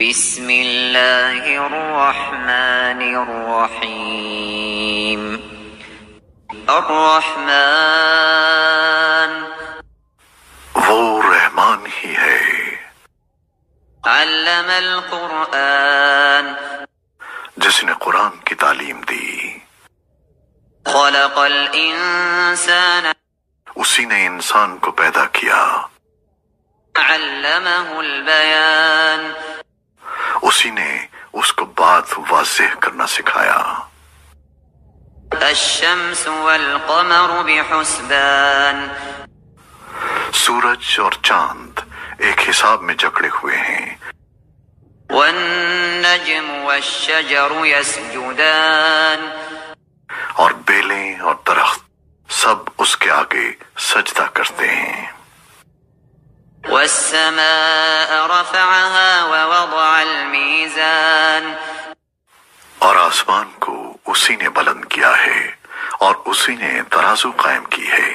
بسم اللہ الرحمن الرحیم الرحمن وہ رحمان ہی ہے، علم القرآن جس نے قرآن کی تعلیم دی، خلق الانسان اسی نے انسان کو پیدا کیا، علمہ البیان اسی نے اس کو بات واضح کرنا سکھایا۔ الشمس والقمر بحسبان سورج اور چاند ایک حساب میں جکڑے ہوئے ہیں، والنجم والشجر يسجدان اور بیلیں اور درخت سب اس کے آگے سجدہ کرتے ہیں۔ والسماء رفعها ووضع الميزان اور آسمان کو اسی نے بلند کیا ہے اور اسی نے ترازو قائم کی ہے،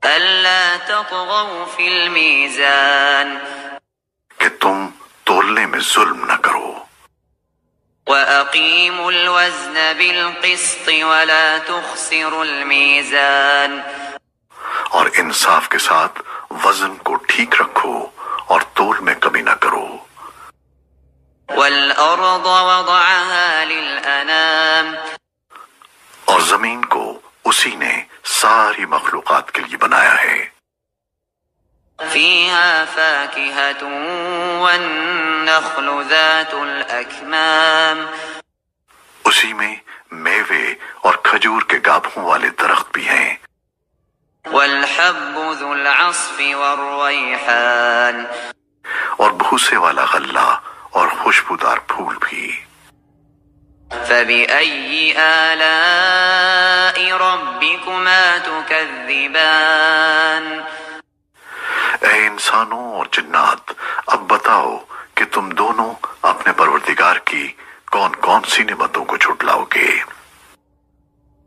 ألا تطغوا في الميزان کہ تم تولنے میں ظلم نہ کرو، وأقيموا الوزن بالقسط ولا تخسروا الميزان اور انصاف کے ساتھ وزن کو ٹھیک رکھو اور تول میں کمی نہ کرو۔ والأرض وضعها للأنام اور زمین کو اسی نے ساری مخلوقات کے لیے بنایا ہے، فيها فاكهة والنخل ذات الأكمام اسی میں میوے اور کھجور کے گابھوں والے درخت بھی ہیں، والحب ذو العصف والريحان اور بھوسے والا غلہ اور خوشبودار پھول بھی۔ فبأي آلاء ربكما تكذبان اے انسانوں اور جنات، اب بتاؤ کہ تم دونوں اپنے پروردگار کی کون کون سی نعمتوں کو جھٹلاؤ گے۔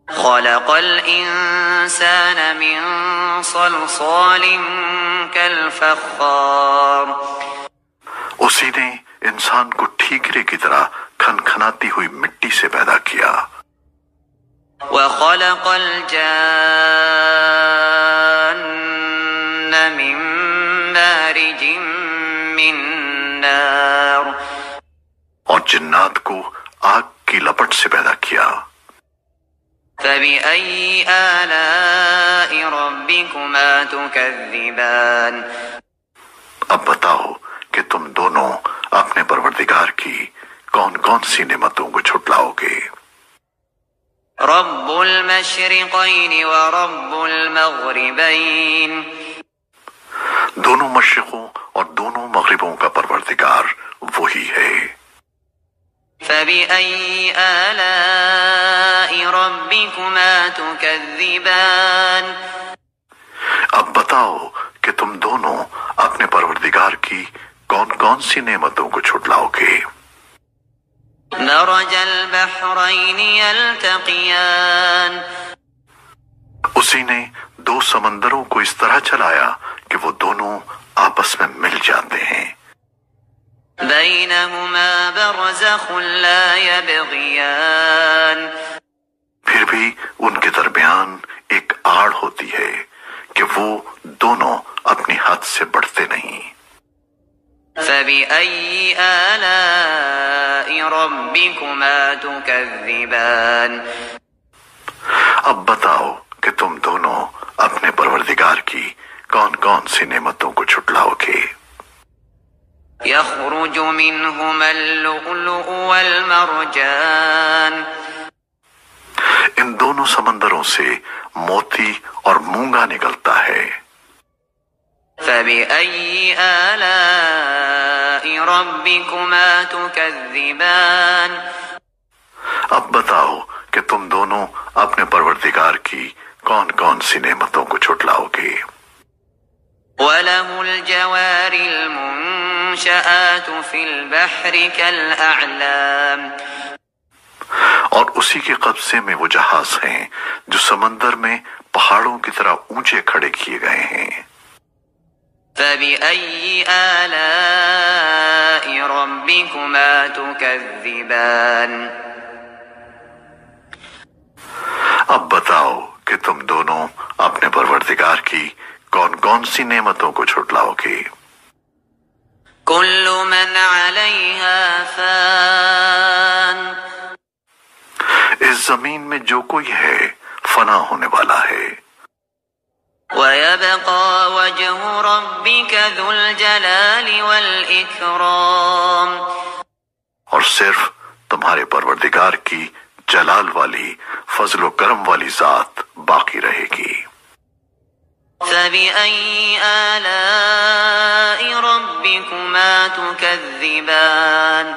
خلق الإنسان من صلصال كالفخار اسی نے انسان کو ٹھیکرے کی طرح کھنکھناتی ہوئی مٹی سے پیدا کیا، وخلق الجان من مارج من نار اور جنات کو آگ کی لپٹ سے پیدا کیا۔ فبأي آلاء ربكما تكذبان اب بتاؤ کہ تم دونوں اپنے پروردگار کی کون کون سی نعمتوں کو جھٹلاؤ گے۔ رب المشرقين ورب المغربين دونوں مشرقوں اور دونوں مغربوں کا پروردگار وہی ہے۔ فبأي آلاء ربكما تكذبان اب بتاؤ کہ تم دونوں اپنے پروردگار کی کون کون سی نعمتوں کو جھٹلاؤ گے۔ مرج البحرين يلتقيان اسی نے دو سمندروں کو اس طرح چلایا کہ وہ دونوں آپس میں مل جاتے ہیں، بينهما برزخ لا يبغيان پھر بھی ان کے درمیان ایک آڑ ہوتی ہے کہ وہ دونوں اپنی حد سے بڑھتے نہیں۔ فبأي آلاء ربكما تكذبان اب بتاؤ کہ تم دونوں اپنے پروردگار کی کون کون سی نعمتوں کو جھٹلاؤ گے۔ يخرج منهما اللؤلؤ والمرجان ان دونوں سمندروں سے موتی اور مونگا نکلتا ہے۔ فبأي آلاء ربكما تكذبان اب بتاؤ کہ تم دونوں اپنے پروردگار کی کون کون سی نعمتوں کو جھٹلاؤ گے۔ وله الجوار المنشآت في البحر كالأعلام اور اسی کے قبضے میں وہ جہاز ہیں جو سمندر میں پہاڑوں کی طرح اونچے کھڑے کیے گئے ہیں۔ فبأي آلاء ربكما تكذبان؟ اب بتاؤ کہ تم دونوں اپنے پروردگار کی کون کون سی نعمتوں کو جھٹلاؤ گے؟ كل من عليها فان، اس زمین میں جو کوئی ہے فنا ہونے والا ہے، ويبقى وجه ربك ذو الجلال والإكرام، اور صرف تمہارے پروردگار کی جلال والی فضل و کرم والی ذات باقی رہے گی۔ فبأي آلاء ربكما تكذبان؟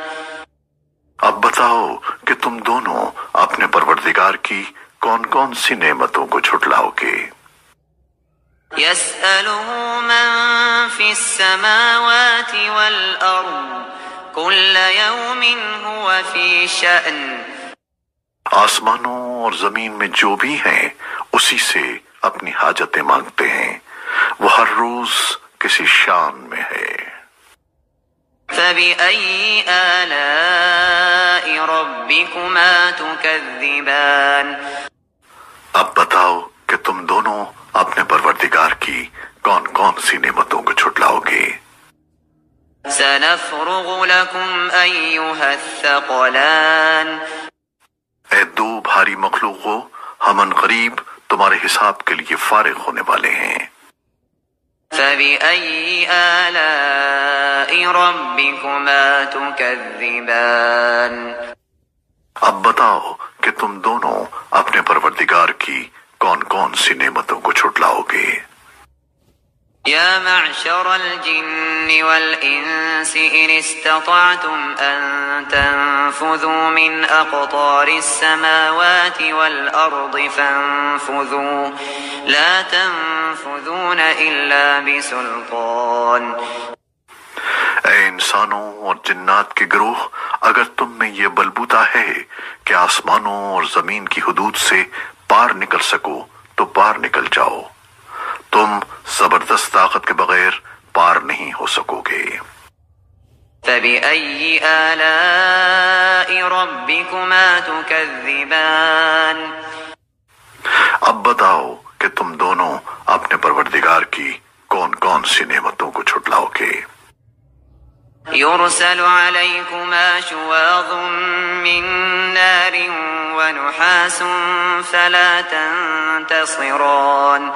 اب بتاؤ کہ تم دونوں اپنے پروردگار کی کون کون سی نعمتوں کو جھٹلاؤ گے؟ يسأله من في السماوات والأرض كل يوم هو في شأن، آسمانوں اور زمین میں جو بھی ہیں اسی سے اپنی حاجتیں مانگتے ہیں، وہ ہر روز کسی شان میں ہے۔ فبأي آلاء ربكما تكذبان؟ اب بتاؤ کہ تم دونوں اپنے پروردگار کی کون کون سی نعمتوں کو جھٹلاؤ گے؟ سنفرغ لكم أيها الثقلان، اے دو بھاری مخلوقوں، ہم عنقریب تمہارے حساب کے لیے فارغ ہونے والے ہیں۔ فبأي آلاء ربكما تكذبان؟ اب بتاؤ کہ تم دونوں اپنے پروردگار کی کون کون سی نعمتوں کو جھٹلاؤ گے؟ يا معشر الجن والإنس إن استطعتم أن تنفذوا من أقطار السماوات والأرض فانفذوا لا تنفذون إلا بسلطان۔ اے انسانوں اور جنات کے گروہ، اگر تم میں یہ بلبوتا ہے کہ آسمانوں اور زمین کی حدود سے پار نکل سکو تو پار نکل جاؤ، تم زبردست طاقت کے بغیر پار نہیں ہو سکو گے۔ فبأي آلاء ربكما تكذبان؟ اب بتاؤ کہ تم دونوں اپنے پروردگار کی کون کون سی نعمتوں کو جھٹلاؤ گے؟ يرسل عليكما شواظ من نار ونحاس فلا تنتصران،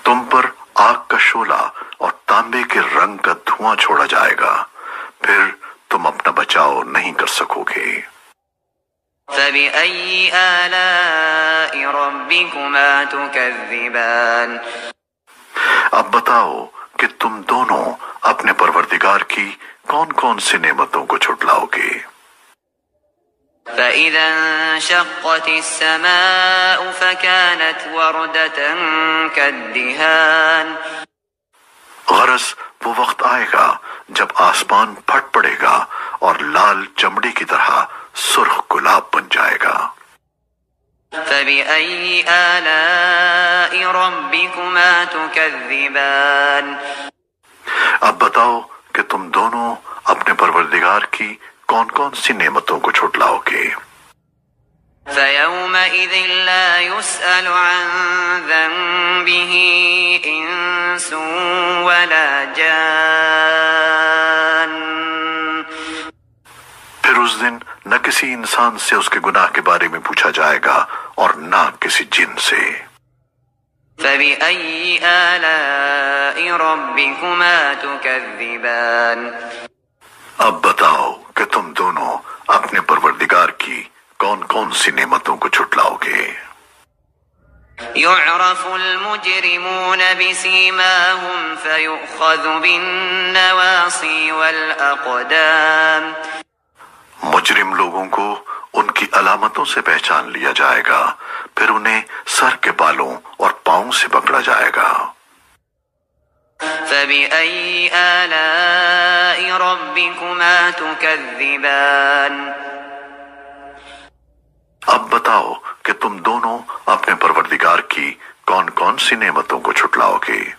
تم پر آگ کا شعلہ اور تانبے کے رنگ کا دھواں چھوڑا جائے گا، پھر تم اپنا بچاؤ نہیں کر سکو گے۔ فبأي آلاء ربكما تكذبان؟ اب بتاؤ کہ تم دونوں اپنے پروردگار کی کون کون سی نعمتوں کو جھٹلاؤ گے؟ فإذا انشقت السماء فكانت وردة كالدهان، غرض وہ وقت آئے گا جب آسمان پھٹ پڑے گا اور لال چمڑی کی طرح سرخ گلاب بن جائے گا۔ فبأي آلاء ربكما تكذبان؟ اب بتاؤ کہ تم دونوں اپنے پروردگار کی کون کون سی نعمتوں کو جھٹلاؤ گے؟ فيومئذ لا يسأل عن ذنبه إنس ولا جان، پھر اس دن نہ کسی انسان سے اس کے گناہ کے بارے میں پوچھا جائے گا اور نہ کسی جن سے۔ فبأي آلاء ربكما تكذبان؟ اب بتاؤ کہ تم دونوں اپنے پروردگار کی کون کون سی نعمتوں کو جھٹلاؤ گے؟ يعرف المجرمون بسيماهم فيؤخذ بالنواصي والأقدام، مجرم لوگوں کو ان کی علامتوں سے پہچان لیا جائے گا، پھر انہیں سر کے بالوں اور پاؤں سے پکڑا جائے گا۔ فبأي آلاء ربكما تكذبان؟ اب بتاؤ کہ تم دونوں اپنے پروردگار کی کون کون سی نعمتوں کو جھٹلاؤ گے؟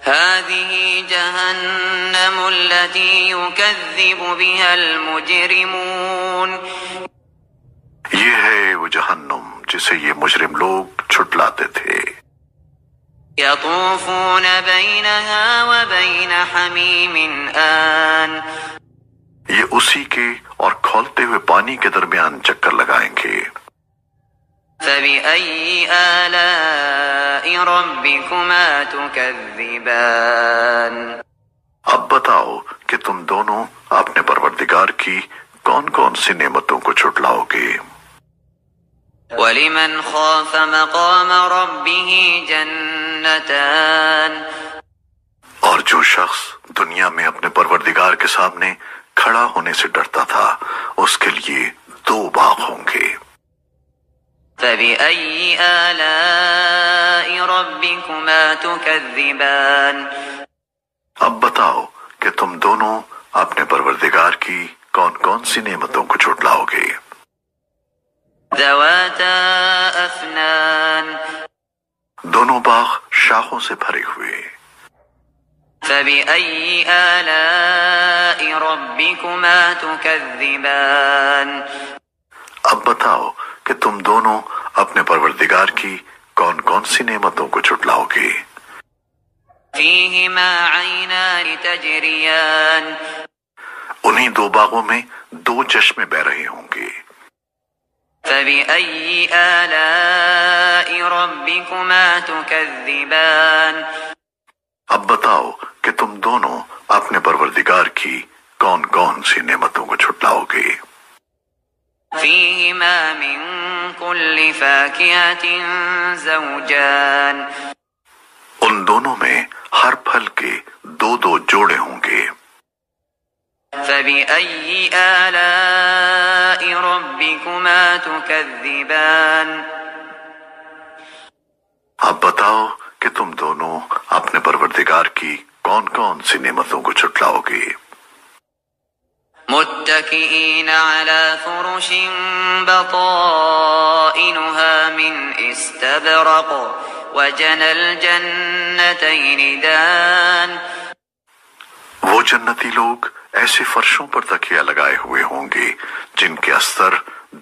هذه جهنم التي يكذب بها المجرمون یہ ہے وہ جہنم جسے یہ مجرم لوگ چھٹلاتے تھے. يطوفون بينها وبين حميم آن یہ اسی کے اور کھولتے ہوئے پانی کے درمیان چکر لگائیں گے. فبأي آلاء ربكما تكذبان اب بتاؤ کہ تم دونوں اپنے پروردگار کی کون کون سی نعمتوں کو چھٹلاؤ گے. ولمن خاف مقام ربه جنتان اور جو شخص دنیا میں اپنے پروردگار کے سامنے کھڑا ہونے سے ڈرتا تھا اس کے لیے 2 باغ ہوں گے. فبأي آلاء ربكما تكذبان اب بتاؤ کہ تم دونوں اپنے پروردگار کی کون کون سی نعمتوں کو چھٹلاؤ گے. ذواتا أفنان دونوں باغ شاخوں سے بھرے ہوئے. فبأي آلاء ربكما تكذبان اب بتاؤ کہ تم دونوں اپنے پروردگار کی کون کون سی نعمتوں کو چھٹلاؤ گے. فيهما عينان تجريان انہی 2 باغوں میں 2 چشمے بہ رہے ہوں گے. فبأي آلاء ربكما تكذبان اب بتاؤ کہ تم دونوں اپنے پروردگار کی کون کون سی نعمتوں کو چھٹلاؤ گے. فيهما من كل فاكهة زوجان ان دونوں میں ہر پھل کے 2 جوڑے ہوں گے. فبأي آلاء ربكما تكذبان اب بتاؤ کہ تم دونوں اپنے پروردگار کی کون کون سی نعمتوں کو چھٹلاؤ گے. متكئين على فرش بطائنها من استبرق وجنى الجنتين دان وہ جنتی لوگ ایسے فرشوں پر تکیہ لگائے ہوئے ہوں گے جن کے استر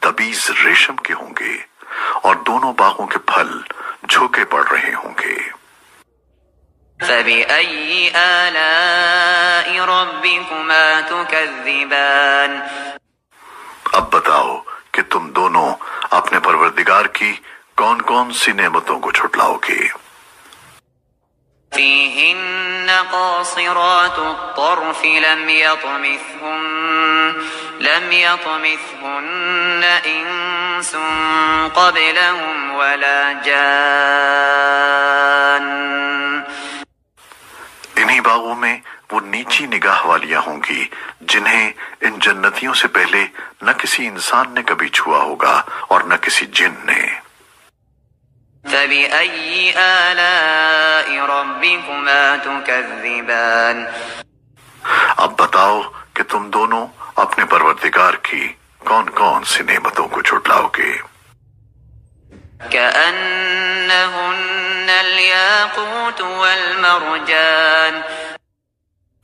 دبیز ریشم کے ہوں گے اور دونوں باغوں کے پھل جھوکے پڑ رہے ہوں گے. فبأي آلاء ربكما تكذبان اب بتاؤ کہ تم دونوں اپنے پروردگار کی کون کون سی نعمتوں کو چھٹلاؤ گے. فيهن قاصرات الطرف لم يطمثهن إنس قبلهم ولا جان انہی باغوں میں وہ نیچی نگاہ والیاں ہوں گی جنہیں ان جنتیوں سے پہلے نہ کسی انسان نے کبھی چھوا ہوگا اور نہ کسی جن نے. فبأي آلاء ربكما تكذبان اب بتاؤ کہ تم دونوں اپنے پروردگار کی کون کون سی نعمتوں کو چھٹلاؤ گے. كأنهن الياقوت والمرجان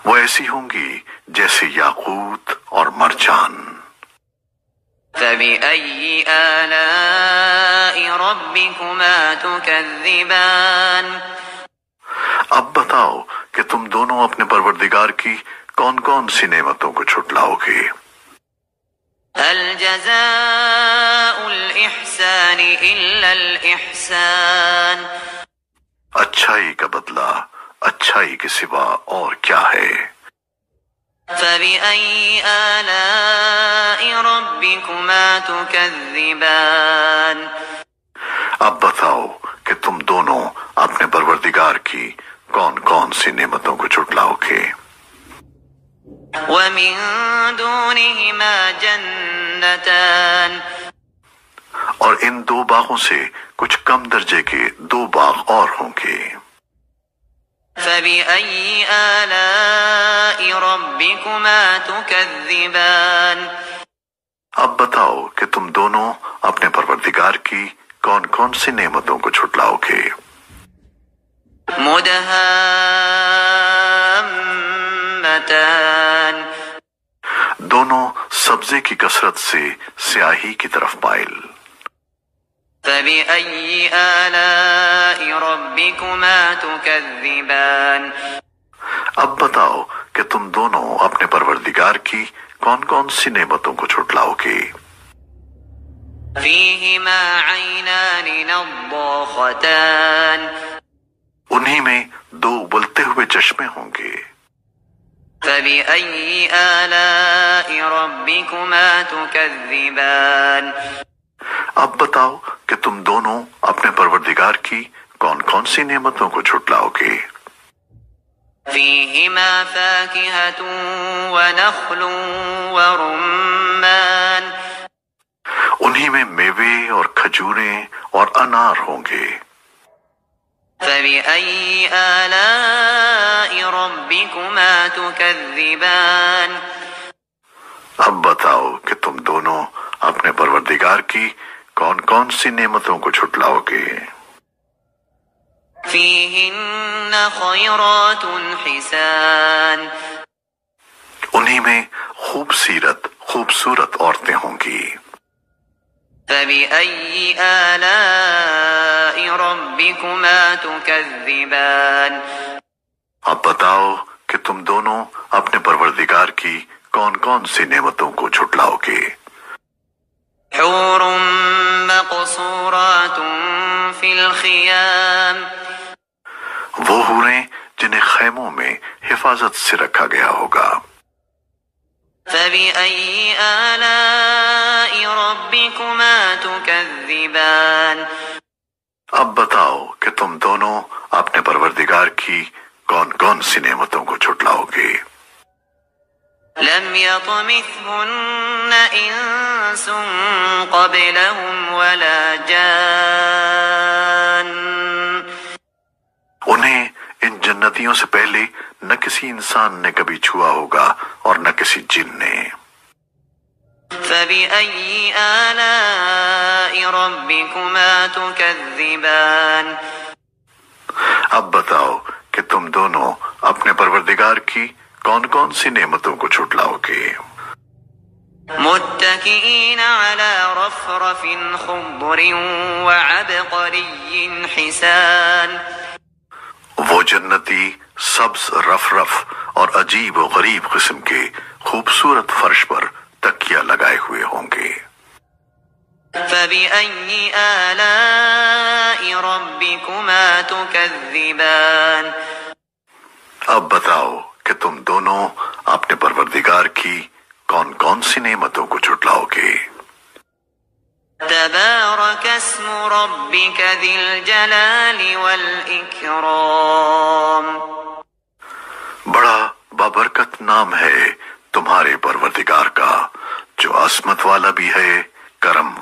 وہ ایسی ہوں گی جیسے یاقوت اور مرجان. فبأي آلاء ربكما تكذبان اب بتاؤ کہ تم دونوں اپنے پروردگار کی کون کون سی نعمتوں کو چھٹلاؤ گے. هل جزاء الإحسان إلا الإحسان اچھائی کا بدلہ اچھائی کے سوا اور کیا ہے. فبأي آلاء ربكما تكذبان اب بتاؤ کہ تم دونوں اپنے پروردگار کی کون کون سی نعمتوں کو چھٹلاؤ گے. ومن دونهما جنتان اور ان 2 باغوں سے کچھ کم درجے کے 2 باغ اور ہوں گے. فبأي آلاء ربكما تكذبان اب بتاؤ کہ تم دونوں اپنے پروردگار کی کون کون سی نعمتوں کو چھٹلاؤ گے. مدهامتان دونوں سبزے کی کثرت سے سیاہی کی طرف مائل۔ فبأي آلاء ربكما تكذبان اب بتاؤ کہ تم دونوں اپنے پروردگار کی کون کون سی نعمتوں کو جھٹلاؤ گے؟ فيهما عينان نضاختان انہی میں دو ابلتے ہوئے چشمے ہوں گے۔ فبأي آلاء ربكما تكذبان اب بتاؤ کہ تم دونوں اپنے پروردگار کی کون کون سی نعمتوں کو جھٹلاؤ گے؟ فيهما فاكهة ونخل ورمان انہی میں میوے اور کھجوریں اور انار ہوں گے۔ فبأي آلاء ربكما تكذبان اب بتاؤ کہ تم دونوں اپنے پروردگار کی کون کون سی نعمتوں کو جھٹلاؤ گے؟ فيهن خيرات حسان انہی میں خوبصورت عورتیں ہوں گی۔ فبأي آلاء ربكما تكذبان اب بتاؤ کہ تم دونوں اپنے پروردگار کی کون کون سی نعمتوں کو جھٹلاؤ گے؟ حور مقصورات في الخيام وہ حوریں جنہیں خیموں میں حفاظت سے رکھا گیا ہوگا۔ فبأي آلاء ربكما تكذبان اب بتاؤ کہ تم دونوں اپنے پروردگار کی کون کون سی نعمتوں کو جھٹلاؤ گے؟ لم يطمثهن إنس قبلهم ولا جان انہیں ان جنتیوں سے پہلے نہ کسی انسان نے کبھی چھوا ہوگا اور نہ کسی جن نے۔ فبأي آلاء ربكما تكذبان اب بتاؤ کہ تم دونوں اپنے پروردگار کی کون کون سی نعمتوں کو جھٹلاؤ گے؟ متكئين على رفرف خضر وعبقري حسان وہ جنتی سبز رف اور عجیب و غریب قسم کے خوبصورت فرش پر تکیہ لگائے ہوئے ہوں گے۔ فبأي آلاء ربكما تكذبان اب بتاؤ کہ تم دونوں اپنے پروردگار کی کون کون سی نعمتوں کو جھٹلاؤ گے؟ تبارك اسم ربك ذي الجلال والإكرام بڑا بابرکت نام ہے تمہارے پروردگار کا جو عظمت والا بھی ہے، کرم